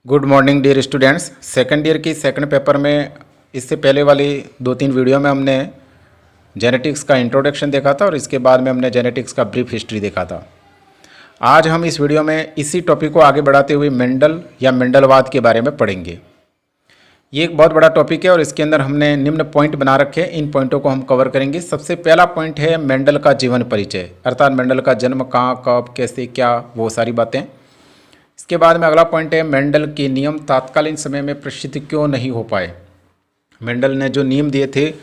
Good morning dear students. Second year की second paper में इससे पहले वाली 2-3 वीडियो में हमने जेनेटिक्स का इंट्रोडक्शन देखा था और इसके बाद में हमने जेनेटिक्स का ब्रीफ हिस्ट्री देखा था। आज हम इस वीडियो में इसी टॉपिक को आगे बढ़ाते हुए मेंडल या मेंडलवाद के बारे में पढ़ेंगे। ये एक बहुत बड़ा टॉपिक है और इसके अंदर हमने निम्न पॉइंट बना रखे हैं। इन पॉइंटों को हम कवर करेंगे। सबसे पहला पॉइंट है मेंडल का जीवन परिचय, अर्थात मेंडल का जन्म कहाँ, कब, कैसे, क्या, वो सारी बातें। इसके बाद में अगला पॉइंट है मेंडल के नियम तात्कालीन समय में प्रसिद्ध क्यों नहीं हो पाए। मेंडल ने जो नियम दिए थे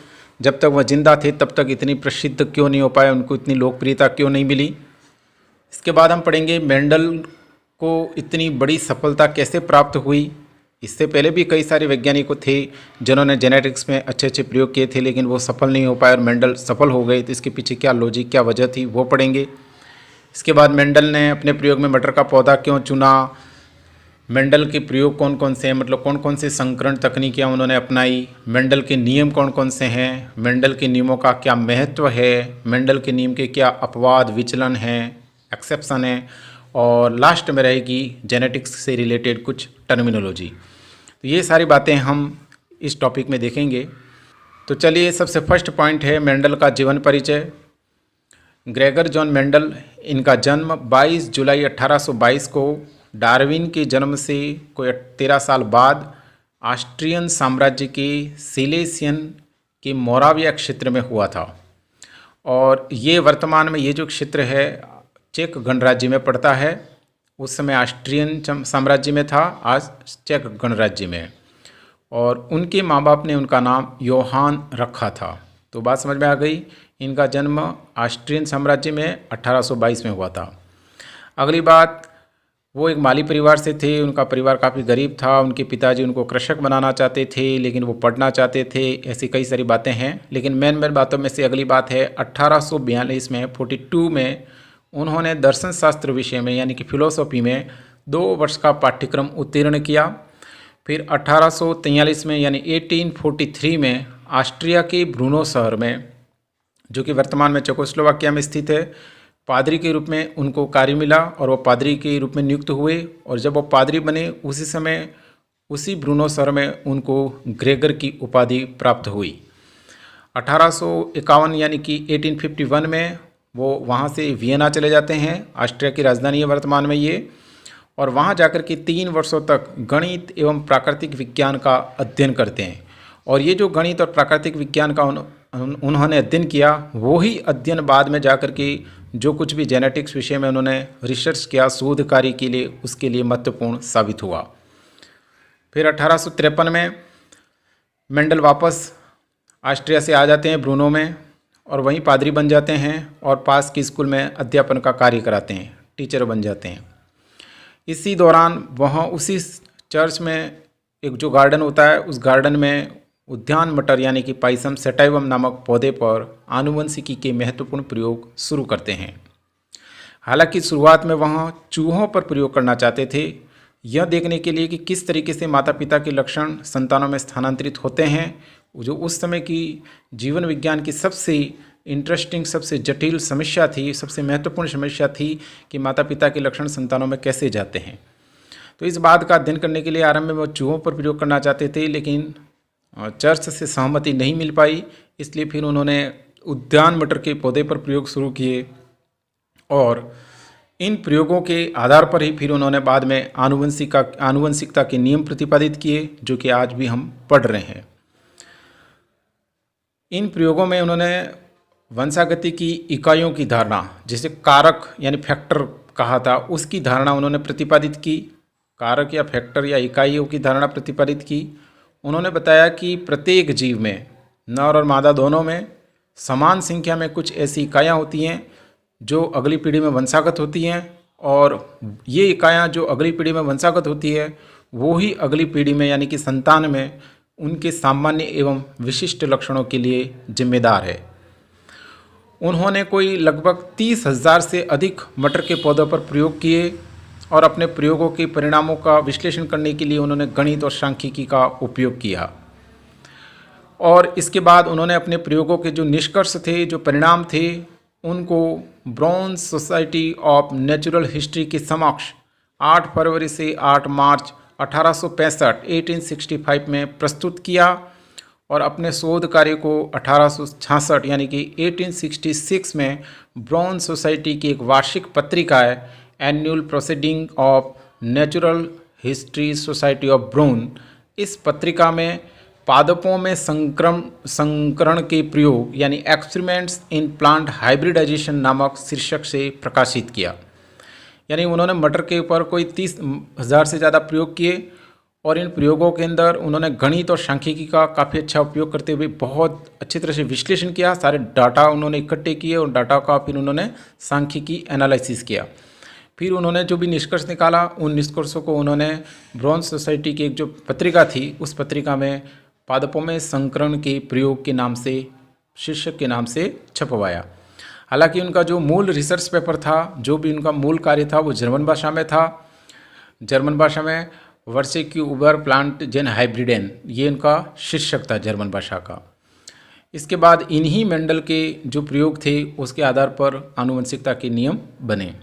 जब तक वह जिंदा थे तब तक इतनी प्रसिद्ध क्यों नहीं हो पाए, उनको इतनी लोकप्रियता क्यों नहीं मिली। इसके बाद हम पढ़ेंगे मेंडल को इतनी बड़ी सफलता कैसे प्राप्त हुई। इससे पहले भी कई सारे वैज्ञानिक थे जिन्होंने जेनेटिक्स में अच्छे अच्छे प्रयोग किए थे लेकिन वो सफल नहीं हो पाए और मेंडल सफल हो गए। तो इसके पीछे क्या लॉजिक, क्या वजह थी, वो पढ़ेंगे। इसके बाद मेंडल ने अपने प्रयोग में मटर का पौधा क्यों चुना, मेंडल के प्रयोग कौन कौन से हैं, मतलब कौन कौन से संकरण तकनीकियाँ उन्होंने अपनाई, मेंडल के नियम कौन कौन से हैं, मेंडल के नियमों का क्या महत्व है, मेंडल के नियम के क्या अपवाद, विचलन हैं, एक्सेप्शन हैं, और लास्ट में रहेगी जेनेटिक्स से रिलेटेड कुछ टर्मिनोलॉजी। तो ये सारी बातें हम इस टॉपिक में देखेंगे। तो चलिए, सबसे फर्स्ट पॉइंट है मेंडल का जीवन परिचय। ग्रेगर जॉन मेंडल, इनका जन्म 22 जुलाई 1822 को डार्विन के जन्म से कोई 13 साल बाद ऑस्ट्रियन साम्राज्य के सिलेसियन के मोराविया क्षेत्र में हुआ था। और ये वर्तमान में ये जो क्षेत्र है चेक गणराज्य में पड़ता है। उस समय ऑस्ट्रियन साम्राज्य में था, आज चेक गणराज्य में। और उनके माँ बाप ने उनका नाम योहान रखा था। तो बात समझ में आ गई। इनका जन्म ऑस्ट्रियन साम्राज्य में 1822 में हुआ था। अगली बात, वो एक माली परिवार से थे। उनका परिवार काफ़ी गरीब था। उनके पिताजी उनको कृषक बनाना चाहते थे लेकिन वो पढ़ना चाहते थे। ऐसी कई सारी बातें हैं लेकिन मेन बातों में से अगली बात है 1842 में 42 में उन्होंने दर्शन शास्त्र विषय में यानी कि फिलोसॉफी में 2 वर्ष का पाठ्यक्रम उत्तीर्ण किया। फिर 1843 में यानी 1843 में ऑस्ट्रिया के ब्रूनो शहर में, जो कि वर्तमान में चेकोस्लोवाकिया में स्थित है, पादरी के रूप में उनको कार्य मिला और वो पादरी के रूप में नियुक्त हुए। और जब वो पादरी बने उसी समय उसी ब्रूनो शहर में उनको ग्रेगर की उपाधि प्राप्त हुई। 1851 यानी कि 1851 में वो वहाँ से वियना चले जाते हैं। ऑस्ट्रिया की राजधानी है वर्तमान में ये। और वहाँ जाकर के 3 वर्षों तक गणित एवं प्राकृतिक विज्ञान का अध्ययन करते हैं। और ये जो गणित और प्राकृतिक विज्ञान का उन्होंने अध्ययन किया, वही अध्ययन बाद में जाकर के जो कुछ भी जेनेटिक्स विषय में उन्होंने रिसर्च किया शोध कार्य के लिए, उसके लिए महत्वपूर्ण साबित हुआ। फिर 1853 में मेंडल वापस ऑस्ट्रिया से आ जाते हैं ब्रूनो में और वहीं पादरी बन जाते हैं और पास की स्कूल में अध्यापन का कार्य कराते हैं, टीचर बन जाते हैं। इसी दौरान वहाँ उसी चर्च में एक जो गार्डन होता है, उस गार्डन में उद्यान मटर यानी कि पाइसम सेटाइवम नामक पौधे पर आनुवंशिकी के महत्वपूर्ण प्रयोग शुरू करते हैं। हालांकि शुरुआत में वहाँ चूहों पर प्रयोग करना चाहते थे, यह देखने के लिए कि किस तरीके से माता पिता के लक्षण संतानों में स्थानांतरित होते हैं। जो उस समय की जीवन विज्ञान की सबसे इंटरेस्टिंग, सबसे जटिल समस्या थी, सबसे महत्वपूर्ण समस्या थी कि माता पिता के लक्षण संतानों में कैसे जाते हैं। तो इस बात का अध्ययन करने के लिए आरंभ में वो चूहों पर प्रयोग करना चाहते थे लेकिन चर्च से सहमति नहीं मिल पाई। इसलिए फिर उन्होंने उद्यान मटर के पौधे पर प्रयोग शुरू किए और इन प्रयोगों के आधार पर ही फिर उन्होंने बाद में आनुवंशिकता के नियम प्रतिपादित किए, जो कि आज भी हम पढ़ रहे हैं। इन प्रयोगों में उन्होंने वंशागति की इकाइयों की धारणा, जिसे कारक यानी फैक्टर कहा था, उसकी धारणा उन्होंने प्रतिपादित की। कारक या फैक्टर या इकाइयों की धारणा प्रतिपादित की। उन्होंने बताया कि प्रत्येक जीव में, नर और मादा दोनों में, समान संख्या में कुछ ऐसी इकाइयाँ होती हैं जो अगली पीढ़ी में वंशागत होती हैं और ये इकाइयाँ जो अगली पीढ़ी में वंशागत होती है वो ही अगली पीढ़ी में यानी कि संतान में उनके सामान्य एवं विशिष्ट लक्षणों के लिए जिम्मेदार है। उन्होंने कोई लगभग 30,000 से अधिक मटर के पौधों पर प्रयोग किए और अपने प्रयोगों के परिणामों का विश्लेषण करने के लिए उन्होंने गणित और सांख्यिकी का उपयोग किया। और इसके बाद उन्होंने अपने प्रयोगों के जो निष्कर्ष थे, जो परिणाम थे, उनको bronze society of natural history के समक्ष 8 फरवरी से 8 मार्च 1865 में प्रस्तुत किया और अपने शोध कार्य को 1866 यानी कि 1866 में ब्राउन सोसाइटी की एक वार्षिक पत्रिका है annual proceeding of natural history society of brown, इस पत्रिका में पादपों में संकरण के प्रयोग यानी एक्सपेरिमेंट्स इन प्लांट हाइब्रिडाइजेशन नामक शीर्षक से प्रकाशित किया। यानी उन्होंने मटर के ऊपर कोई 30,000 से ज़्यादा प्रयोग किए और इन प्रयोगों के अंदर उन्होंने गणित और सांख्यिकी का काफ़ी अच्छा उपयोग करते हुए बहुत अच्छी तरह से विश्लेषण किया। सारे डाटा उन्होंने इकट्ठे किए और डाटा का फिर उन्होंने सांख्यिकी एनालिसिस किया। फिर उन्होंने जो भी निष्कर्ष निकाला उन निष्कर्षों को उन्होंने ब्राउन सोसाइटी की एक जो पत्रिका थी उस पत्रिका में पादपों में संकरण के प्रयोग के नाम से शीर्षक के नाम से छपवाया। हालांकि उनका जो मूल रिसर्च पेपर था, जो भी उनका मूल कार्य था वो जर्मन भाषा में था। जर्मन भाषा में वर्षे की उबर प्लांट जेन हाइब्रिडेन, ये उनका शीर्षक था जर्मन भाषा का। इसके बाद इन्हीं मेंडल के जो प्रयोग थे उसके आधार पर आनुवंशिकता के नियम बने।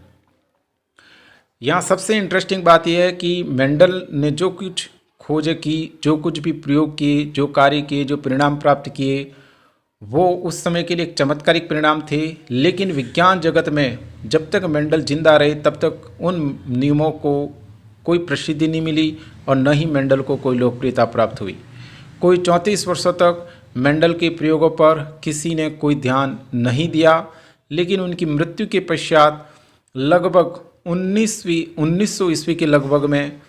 यहाँ सबसे इंटरेस्टिंग बात यह है कि मेंडल ने जो कुछ खोज की, जो कुछ भी प्रयोग किए, जो कार्य किए, जो परिणाम प्राप्त किए, वो उस समय के लिए एक चमत्कारिक परिणाम थे। लेकिन विज्ञान जगत में जब तक मेंडल जिंदा रहे तब तक उन नियमों को कोई प्रसिद्धि नहीं मिली और न ही मेंडल को कोई लोकप्रियता प्राप्त हुई। कोई 34 वर्षों तक मेंडल के प्रयोगों पर किसी ने कोई ध्यान नहीं दिया। लेकिन उनकी मृत्यु के पश्चात लगभग 1900 ईस्वी के लगभग में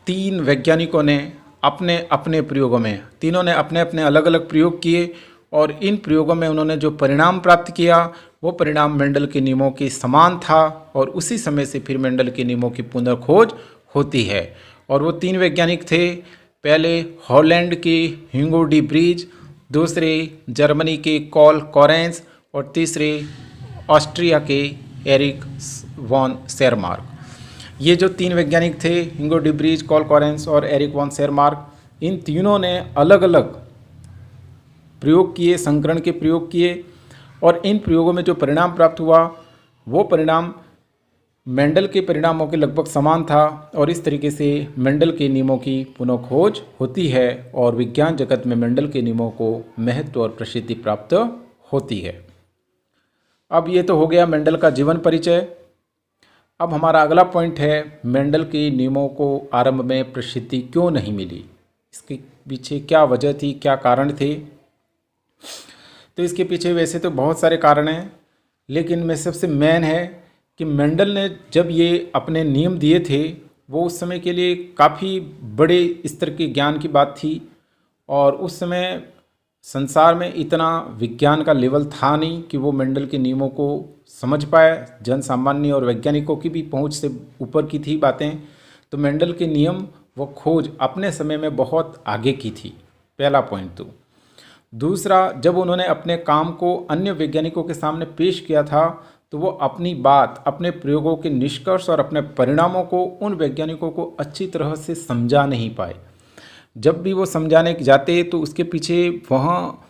3 वैज्ञानिकों ने अपने अपने प्रयोगों में, तीनों ने अपने अपने अलग अलग प्रयोग किए और इन प्रयोगों में उन्होंने जो परिणाम प्राप्त किया वो परिणाम मेंडल के नियमों के समान था और उसी समय से फिर मेंडल के नियमों की पुनर्खोज होती है। और वो 3 वैज्ञानिक थे, पहले हॉलैंड के ह्यूगो डी ब्रीज, दूसरे जर्मनी के कॉल कॉरेंस और तीसरे ऑस्ट्रिया के एरिक वॉन शेरमार्क। ये जो 3 वैज्ञानिक थे, Hugo de Vries, call Correns और एरिक वॉन शेरमार्क, इन तीनों ने अलग अलग प्रयोग किए, संकरण के प्रयोग किए और इन प्रयोगों में जो परिणाम प्राप्त हुआ वो परिणाम मेंडल के परिणामों के लगभग समान था और इस तरीके से मेंडल के नियमों की पुनः खोज होती है और विज्ञान जगत में मेंडल के नियमों को महत्व और प्रसिद्धि प्राप्त होती है। अब ये तो हो गया मेंडल का जीवन परिचय। अब हमारा अगला पॉइंट है मेंडल के नियमों को आरंभ में प्रसिद्धि क्यों नहीं मिली, इसके पीछे क्या वजह थी, क्या कारण थे। तो इसके पीछे वैसे तो बहुत सारे कारण हैं, लेकिन में सबसे मेन है कि मेंडल ने जब ये अपने नियम दिए थे वो उस समय के लिए काफ़ी बड़े स्तर के ज्ञान की बात थी और उस समय संसार में इतना विज्ञान का लेवल था नहीं कि वो मेंडल के नियमों को समझ पाए। जन सामान्य और वैज्ञानिकों की भी पहुंच से ऊपर की थी बातें। तो मेंडल के नियम व खोज अपने समय में बहुत आगे की थी, पहला पॉइंट तो। दूसरा, जब उन्होंने अपने काम को अन्य वैज्ञानिकों के सामने पेश किया था तो वो अपनी बात, अपने प्रयोगों के निष्कर्ष और अपने परिणामों को उन वैज्ञानिकों को अच्छी तरह से समझा नहीं पाए। जब भी वो समझाने जाते तो उसके पीछे वहाँ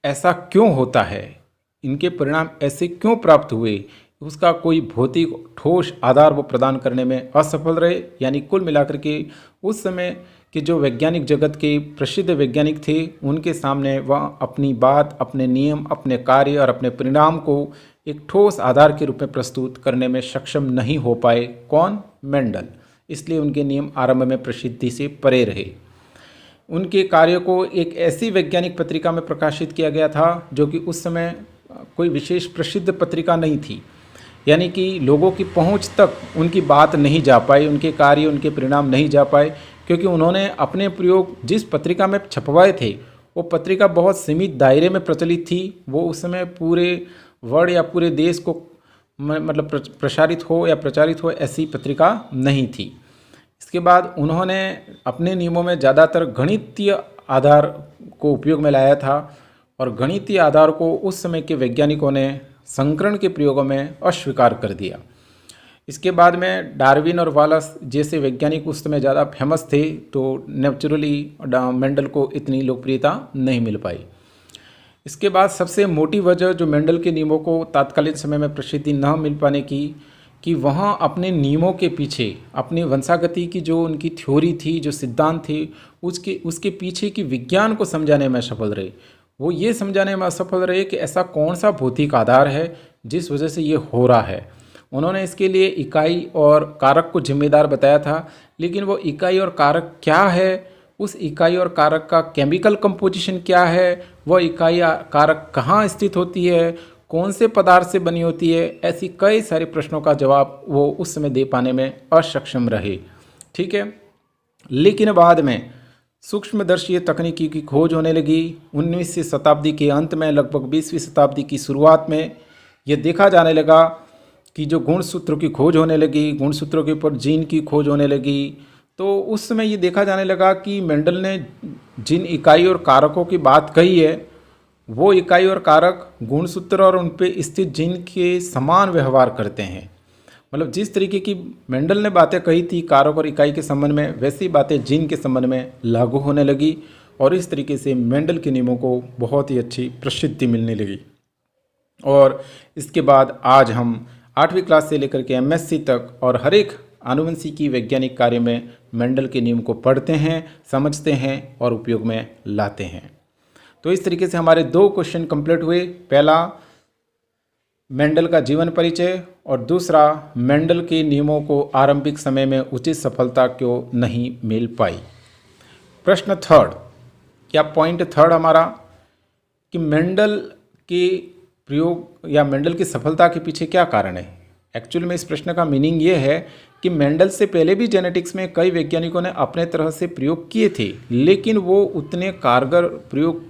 ऐसा क्यों होता है, इनके परिणाम ऐसे क्यों प्राप्त हुए, उसका कोई भौतिक ठोस आधार वो प्रदान करने में असफल रहे। यानी कुल मिलाकर के उस समय के जो वैज्ञानिक जगत के प्रसिद्ध वैज्ञानिक थे उनके सामने वह अपनी बात, अपने नियम, अपने कार्य और अपने परिणाम को एक ठोस आधार के रूप में प्रस्तुत करने में सक्षम नहीं हो पाए। कौन? मेंडल। इसलिए उनके नियम आरंभ में प्रसिद्धि से परे रहे। उनके कार्यों को एक ऐसी वैज्ञानिक पत्रिका में प्रकाशित किया गया था जो कि उस समय कोई विशेष प्रसिद्ध पत्रिका नहीं थी। यानी कि लोगों की पहुंच तक उनकी बात नहीं जा पाई, उनके कार्य, उनके परिणाम नहीं जा पाए, क्योंकि उन्होंने अपने प्रयोग जिस पत्रिका में छपवाए थे वो पत्रिका बहुत सीमित दायरे में प्रचलित थी। वो उस समय पूरे वर्ल्ड या पूरे देश को मतलब प्रसारित हो या प्रचारित हो ऐसी पत्रिका नहीं थी। इसके बाद उन्होंने अपने नियमों में ज़्यादातर गणितीय आधार को उपयोग में लाया था और गणितीय आधार को उस समय के वैज्ञानिकों ने संकरण के प्रयोगों में अस्वीकार कर दिया। इसके बाद में डार्विन और वालस जैसे वैज्ञानिक उस समय ज़्यादा फेमस थे, तो नेचुरली मेंडल को इतनी लोकप्रियता नहीं मिल पाई। इसके बाद सबसे मोटी वजह जो मेंडल के नियमों को तात्कालीन समय में प्रसिद्धि न मिल पाने की कि वहाँ अपने नियमों के पीछे, अपनी वंशागति की जो उनकी थ्योरी थी, जो सिद्धांत थे, उसके पीछे की विज्ञान को समझाने में असफल रहे। वो ये समझाने में असफल रहे कि ऐसा कौन सा भौतिक आधार है जिस वजह से ये हो रहा है। उन्होंने इसके लिए इकाई और कारक को जिम्मेदार बताया था, लेकिन वो इकाई और कारक क्या है, उस इकाई और कारक का केमिकल कंपोजिशन क्या है, वह इकाई कारक कहाँ स्थित होती है, कौन से पदार्थ से बनी होती है, ऐसी कई सारे प्रश्नों का जवाब वो उस समय दे पाने में असक्षम रहे। ठीक है, लेकिन बाद में सूक्ष्मदर्शीय तकनीकी की खोज होने लगी। 19वीं शताब्दी के अंत में, लगभग 20वीं शताब्दी की शुरुआत में ये देखा जाने लगा कि जो गुणसूत्रों की खोज होने लगी, गुणसूत्रों के ऊपर जीन की खोज होने लगी। तो उस समय ये देखा जाने लगा कि मेंडल ने जिन इकाई और कारकों की बात कही है, वो इकाई और कारक गुणसूत्र और उन पे स्थित जीन के समान व्यवहार करते हैं। मतलब जिस तरीके की मेंडल ने बातें कही थी कारक और इकाई के संबंध में, वैसी बातें जीन के संबंध में लागू होने लगी और इस तरीके से मेंडल के नियमों को बहुत ही अच्छी प्रसिद्धि मिलने लगी। और इसके बाद आज हम 8वीं क्लास से लेकर के MSc तक और हर एक आनुवंशिकी वैज्ञानिक कार्य में मेंडल के नियम को पढ़ते हैं, समझते हैं और उपयोग में लाते हैं। तो इस तरीके से हमारे 2 क्वेश्चन कंप्लीट हुए। पहला मेंडल का जीवन परिचय और दूसरा मेंडल के नियमों को आरंभिक समय में उचित सफलता क्यों नहीं मिल पाई। प्रश्न थर्ड या पॉइंट थर्ड हमारा कि मेंडल के प्रयोग या मेंडल की सफलता के पीछे क्या कारण है। एक्चुअल में इस प्रश्न का मीनिंग ये है कि मेंडल से पहले भी जेनेटिक्स में कई वैज्ञानिकों ने अपने तरह से प्रयोग किए थे, लेकिन वो उतने कारगर प्रयोग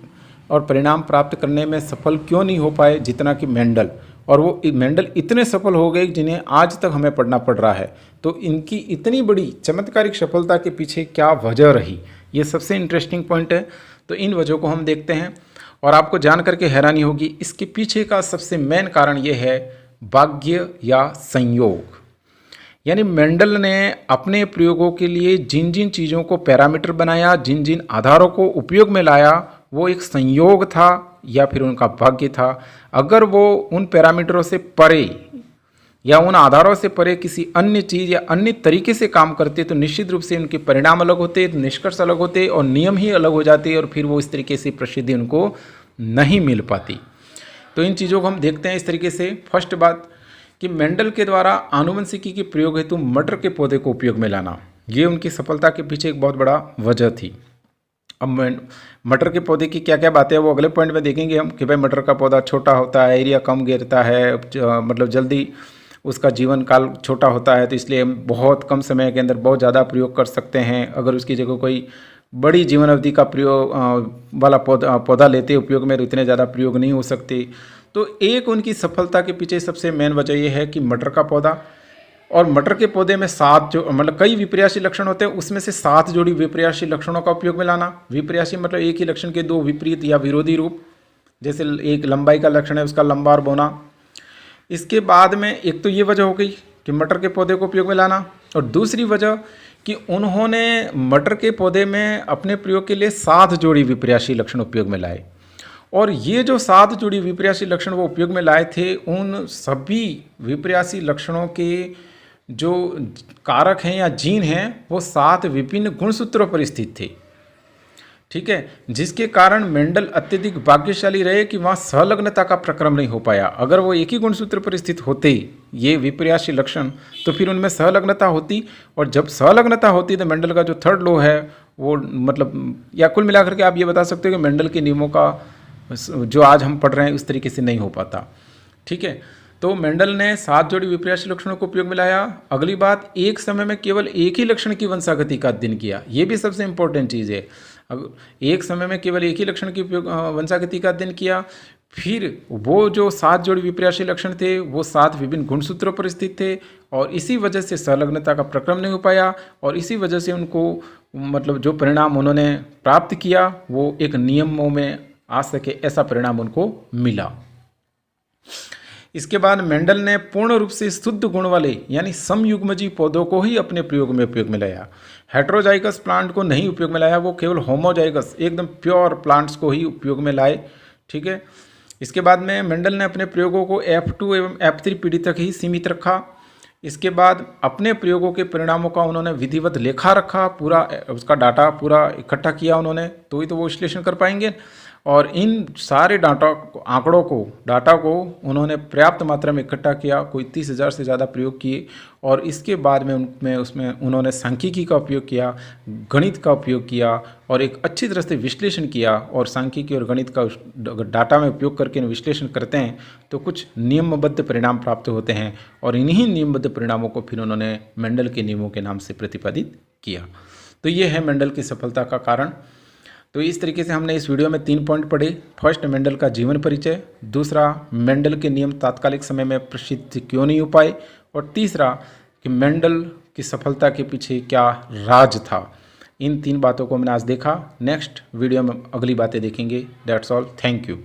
और परिणाम प्राप्त करने में सफल क्यों नहीं हो पाए जितना कि मेंडल। और वो मेंडल इतने सफल हो गए जिन्हें आज तक हमें पढ़ना पड़ रहा है। तो इनकी इतनी बड़ी चमत्कारिक सफलता के पीछे क्या वजह रही, ये सबसे इंटरेस्टिंग पॉइंट है। तो इन वजहों को हम देखते हैं और आपको जान करके हैरानी होगी। इसके पीछे का सबसे मेन कारण ये है भाग्य या संयोग। यानी मेंडल ने अपने प्रयोगों के लिए जिन जिन चीज़ों को पैरामीटर बनाया, जिन जिन आधारों को उपयोग में लाया, वो एक संयोग था या फिर उनका भाग्य था। अगर वो उन पैरामीटरों से परे या उन आधारों से परे किसी अन्य चीज़ या अन्य तरीके से काम करते तो निश्चित रूप से उनके परिणाम अलग होते, निष्कर्ष अलग होते और नियम ही अलग हो जाते और फिर वो इस तरीके से प्रसिद्धि उनको नहीं मिल पाती। तो इन चीज़ों को हम देखते हैं इस तरीके से। फर्स्ट बात कि मेंडल के द्वारा आनुवंशिकी के प्रयोग हेतु मटर के पौधे को उपयोग में लाना, ये उनकी सफलता के पीछे एक बहुत बड़ा वजह थी। अब मटर के पौधे की क्या क्या बातें हैं वो अगले पॉइंट में देखेंगे हम कि भाई मटर का पौधा छोटा होता है, एरिया कम घेरता है, मतलब जल्दी उसका जीवन काल छोटा होता है, तो इसलिए हम बहुत कम समय के अंदर बहुत ज़्यादा प्रयोग कर सकते हैं। अगर उसकी जगह कोई बड़ी जीवन अवधि का प्रयोग वाला पौधा लेते उपयोग में, तो इतने ज़्यादा प्रयोग नहीं हो सकते। तो एक उनकी सफलता के पीछे सबसे मेन वजह यह है कि मटर का पौधा और मटर के पौधे में 7 जो मतलब कई विपर्यासी लक्षण होते हैं, उसमें से 7 जोड़ी विपर्यासी लक्षणों का उपयोग में लाना। विपर्यासी मतलब एक ही लक्षण के 2 विपरीत या विरोधी रूप, जैसे एक लंबाई का लक्षण है उसका लंबा और बौना। इसके बाद में एक तो ये वजह हो गई कि मटर के पौधे को उपयोग में लाना, और दूसरी वजह कि उन्होंने मटर के पौधे में अपने प्रयोग के लिए 7 जोड़ी विपर्यासी लक्षण उपयोग में लाए। और ये जो 7 जोड़ी विपर्यासी लक्षण वो उपयोग में लाए थे, उन सभी विपर्यासी लक्षणों के जो कारक हैं या जीन हैं वो 7 विभिन्न गुणसूत्रों पर स्थित थे। ठीक है, जिसके कारण मेंडल अत्यधिक भाग्यशाली रहे कि वहाँ संलग्नता का प्रक्रम नहीं हो पाया। अगर वो एक ही गुणसूत्र पर स्थित होते ये विपर्यासी लक्षण, तो फिर उनमें संलग्नता होती, और जब संलग्नता होती तो मेंडल का जो थर्ड लॉ है वो मतलब, या कुल मिलाकर के आप ये बता सकते हो कि मेंडल के नियमों का जो आज हम पढ़ रहे हैं उस तरीके से नहीं हो पाता। ठीक है, तो मेंडल ने 7 जोड़ी विपर्यासी लक्षणों को उपयोग में लाया। अगली बात, एक समय में केवल एक ही लक्षण की वंशागति का अध्ययन किया, ये भी सबसे इंपॉर्टेंट चीज़ है। एक समय में केवल एक ही लक्षण की वंशागति का अध्ययन किया, फिर वो जो 7 जोड़ी विपर्यासी लक्षण थे वो 7 विभिन्न गुणसूत्रों पर स्थित थे, और इसी वजह से संलग्नता का प्रक्रम नहीं हो पाया, और इसी वजह से उनको मतलब जो परिणाम उन्होंने प्राप्त किया वो एक नियमों में आ सके, ऐसा परिणाम उनको मिला। इसके बाद मेंडल ने पूर्ण रूप से शुद्ध गुण वाले यानी समयुग्मजी पौधों को ही अपने प्रयोग में लाया। हेट्रोजाइगस प्लांट को नहीं उपयोग में लाया, वो केवल होमोजाइगस एकदम प्योर प्लांट्स को ही उपयोग में लाए। ठीक है, इसके बाद में मेंडल ने अपने प्रयोगों को F2 एवं F3 पीढ़ी तक ही सीमित रखा। इसके बाद अपने प्रयोगों के परिणामों का उन्होंने विधिवत लेखा रखा, पूरा उसका डाटा पूरा इकट्ठा किया उन्होंने, तो ही तो वो विश्लेषण कर पाएंगे। और इन सारे डाटा को उन्होंने पर्याप्त मात्रा में इकट्ठा किया, कोई 30,000 से ज़्यादा प्रयोग किए। और इसके बाद में उसमें उन्होंने सांख्यिकी का उपयोग किया, गणित का उपयोग किया और एक अच्छी तरह से विश्लेषण किया। और सांख्यिकी और गणित का डाटा में उपयोग करके विश्लेषण करते हैं तो कुछ नियमबद्ध परिणाम प्राप्त होते हैं, और इन्हीं नियमबद्ध परिणामों को फिर उन्होंने मेंडल के नियमों के नाम से प्रतिपादित किया। तो ये है मेंडल की सफलता का कारण। तो इस तरीके से हमने इस वीडियो में 3 पॉइंट पढ़े। फर्स्ट, मेंडल का जीवन परिचय। दूसरा, मेंडल के नियम तात्कालिक समय में प्रसिद्ध क्यों नहीं हो पाए। और तीसरा कि मेंडल की सफलता के पीछे क्या राज था। इन 3 बातों को हमने आज देखा। नेक्स्ट वीडियो में अगली बातें देखेंगे। That's all, thank you.